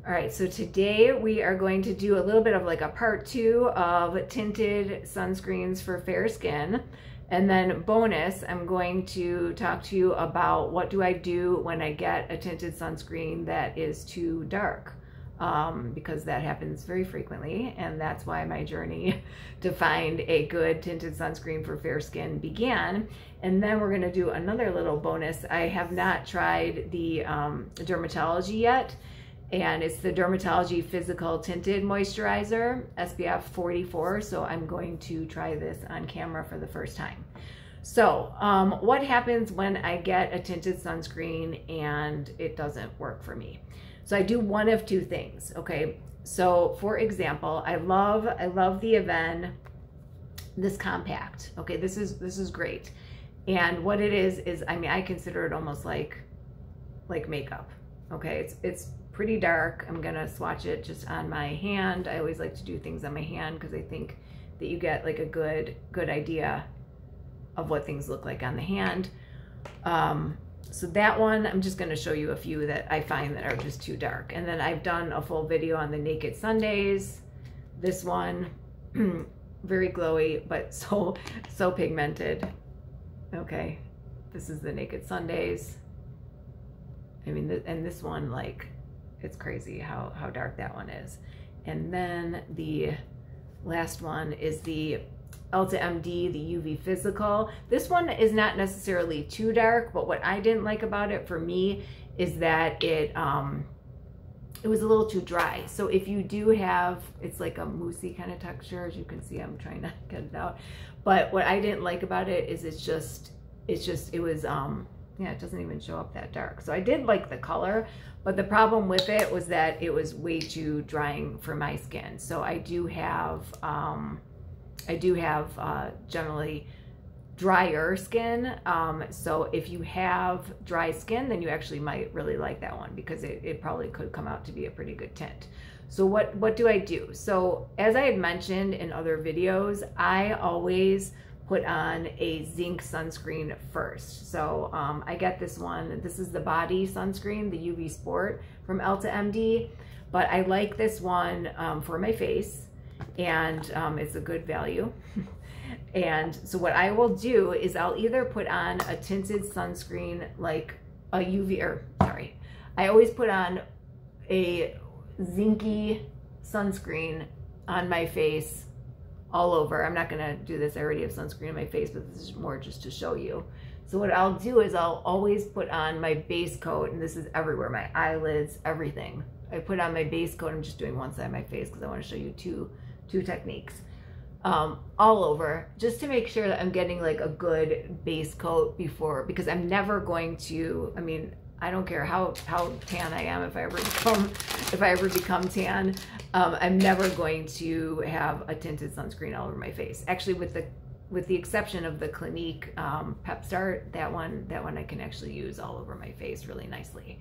All right, so today we are going to do a little bit of like a part 2 of tinted sunscreens for fair skin. And then bonus, I'm going to talk to you about what do I do when I get a tinted sunscreen that is too dark, because that happens very frequently, and that's why my journey to find a good tinted sunscreen for fair skin began. And then we're gonna do another little bonus. I have not tried the Drmtlgy yet, and it's the Drmtlgy Physical Tinted Moisturizer, SPF 44, so I'm going to try this on camera for the first time. So what happens when I get a tinted sunscreen and it doesn't work for me? So I do one of two things, okay? So for example, I love the Avene, this compact, okay? This is great. And what it is, I mean, I consider it almost like makeup, okay? It's pretty dark. I'm gonna swatch it just on my hand. I always like to do things on my hand because I think that you get like a good idea of what things look like on the hand. So that one, I'm just gonna show you a few that I find that are just too dark. And then I've done a full video on the Naked Sundays. This one, very glowy, but so pigmented. Okay, this is the Naked Sundays. I mean, and this one, like, it's crazy how dark that one is. And then the last one is the Drmtlgy, the UV Physical. This one is not necessarily too dark, but what I didn't like about it for me is that it was a little too dry. So if you do have, it's like a moussey kind of texture, as you can see, I'm trying to get it out. But what I didn't like about it is it was, yeah, it doesn't even show up that dark. So I did like the color, but the problem with it was that it was way too drying for my skin. So I do have generally drier skin. So if you have dry skin, then you actually might really like that one because it probably could come out to be a pretty good tint. So what do I do? So as I had mentioned in other videos, I always put on a Zinc sunscreen first. So I get this one. This is the body sunscreen, the UV Sport from Drmtlgy, but I like this one for my face, and it's a good value. And so what I will do is I'll either put on a tinted sunscreen like a UV, or sorry, I always put on a zinky sunscreen on my face all over. I'm not gonna do this, I already have sunscreen on my face, but this is more just to show you. So what I'll do is I'll always put on my base coat, and this is everywhere, my eyelids, everything. I put on my base coat. I'm just doing one side of my face because I want to show you two techniques. All over, just to make sure that I'm getting like a good base coat before, because I'm never going to, I mean, I don't care how tan I am, if I ever become tan, I'm never going to have a tinted sunscreen all over my face. Actually, with the exception of the Clinique Pep Start, that one I can actually use all over my face really nicely.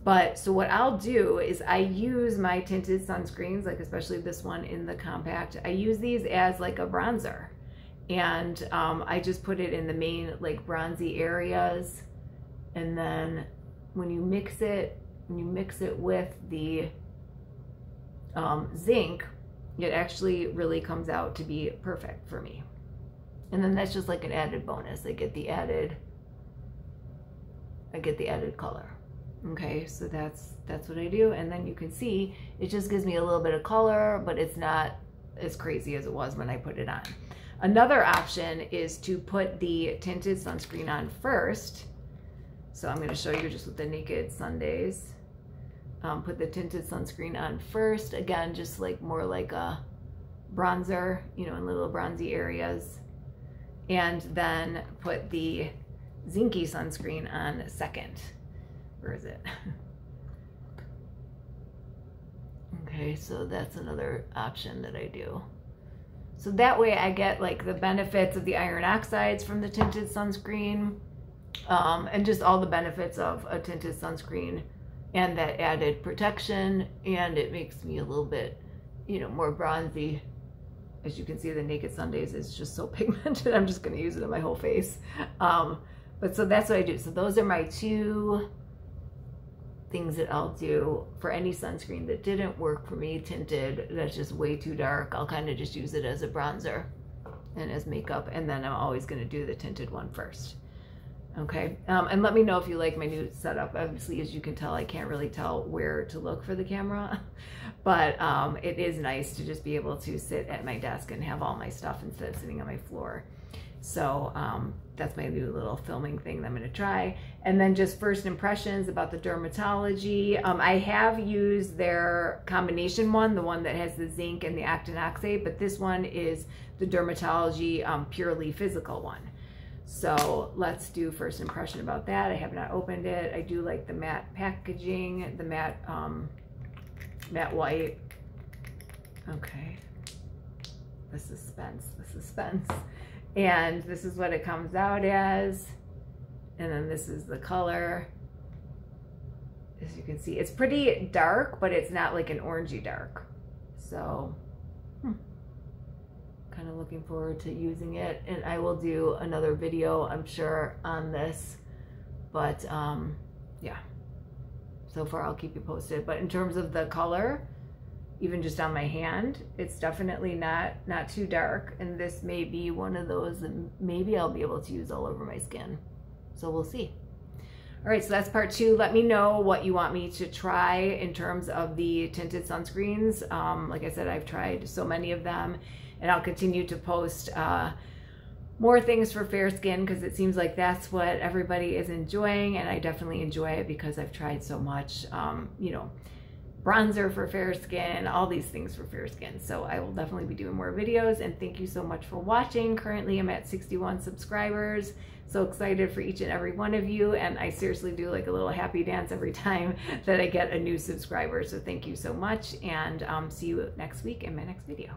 But so what I'll do is I use my tinted sunscreens, like especially this one in the compact, I use these as like a bronzer. And I just put it in the main like bronzy areas. And then when you mix it with the Zinc, it actually really comes out to be perfect for me. And then that's just like an added bonus. I get the added color. Okay, so that's what I do. And then you can see it just gives me a little bit of color, but it's not as crazy as it was when I put it on. Another option is to put the tinted sunscreen on first. So I'm going to show you just with the Naked Sundays. Put the tinted sunscreen on first. Again, just like more like a bronzer, you know, in little bronzy areas. And then put the Zinky sunscreen on second. Where is it? Okay, so that's another option that I do. So that way I get like the benefits of the iron oxides from the tinted sunscreen, and just all the benefits of a tinted sunscreen and that added protection, and it makes me a little bit, you know, more bronzy. As you can see, the Naked Sundays is just so pigmented. I'm just going to use it on my whole face. But so that's what I do. So those are my two things that I'll do for any sunscreen that didn't work for me, tinted, that's just way too dark. I'll kind of just use it as a bronzer and as makeup, and then I'm always going to do the tinted one first. Okay, and let me know if you like my new setup. Obviously, as you can tell, I can't really tell where to look for the camera, but it is nice to just be able to sit at my desk and have all my stuff instead of sitting on my floor. So that's my new little filming thing that I'm going to try. And then just first impressions about the Drmtlgy. I have used their combination one, the one that has the zinc and the actinoxate, but this one is the Drmtlgy purely physical one. So let's do first impression about that. I have not opened it. I do like the matte packaging, the matte white. Okay, the suspense. And this is what it comes out as. And then this is the color. As you can see, it's pretty dark, but it's not like an orangey dark. So, kind of looking forward to using it. And I will do another video, I'm sure, on this. But yeah, so far I'll keep you posted. But in terms of the color, even just on my hand, it's definitely not too dark. And this may be one of those that maybe I'll be able to use all over my skin. So we'll see. All right, so that's part 2. Let me know what you want me to try in terms of the tinted sunscreens. Like I said, I've tried so many of them, and I'll continue to post more things for fair skin because it seems like that's what everybody is enjoying, and I definitely enjoy it because I've tried so much, you know, bronzer for fair skin, all these things for fair skin. So I will definitely be doing more videos, and thank you so much for watching. Currently I'm at 61 subscribers. So excited for each and every one of you, and I seriously do like a little happy dance every time that I get a new subscriber. So thank you so much, and see you next week in my next video.